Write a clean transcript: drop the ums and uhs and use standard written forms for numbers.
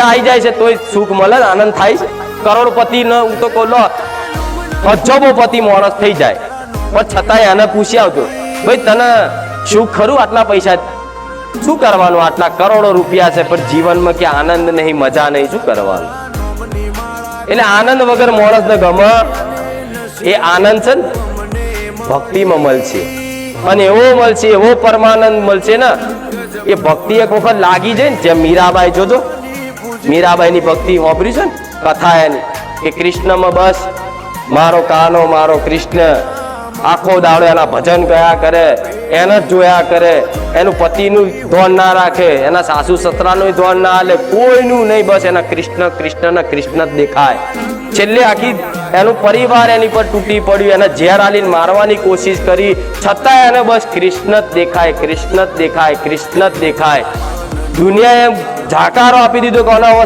આવી જાય છે તોય સુખ મળે, આનંદ થાય છે. કરોડપતિ ન હું તો કહું, અજબોપતિ માણસ થઈ જાય, પણ છતાંય એને પૂછી આવતો, ભાઈ તને સુખ ખરું આટલા પૈસા, શું કરવાનું, આટલા કરોડો રૂપિયા છે પણ જીવનમાં કે આનંદ નહીં, મજા નહીં, શું કરવાનું? એટલે આનંદ વગર માણસને ગમે. એ આનંદ છે ને ભક્તિમાં મળશે, અને એવો મળશે, એવો પરમાનંદ મળશે ને, એ ભક્તિ એક વખત લાગી જાય ને, જેમ મીરાબાઈ, જોજો મીરાબાઈની ભક્તિ વાપરી છે ને કથા એની, કે કૃષ્ણમાં બસ મારો કાનો મારો કૃષ્ણ, આખો દાડો એના ભજન ગયા કરે, એને જ જોયા કરે, એનું પતિનું ધ્યાન ના રાખે, એના સાસુ સસરાનું ધ્યાન ના હાલે, કોઈનું નહીં, બસ એના કૃષ્ણ કૃષ્ણ ને કૃષ્ણ જ દેખાય. છેલ્લે આખી એનું પરિવાર એની પર તૂટી પડ્યું, એને ઝેર આલીને મારવાની કોશિશ કરી, છતાં એને બસ કૃષ્ણ જ દેખાય, કૃષ્ણ જ દેખાય, કૃષ્ણ જ દેખાય. દુનિયાએ ઝાકારો આપી દીધો કે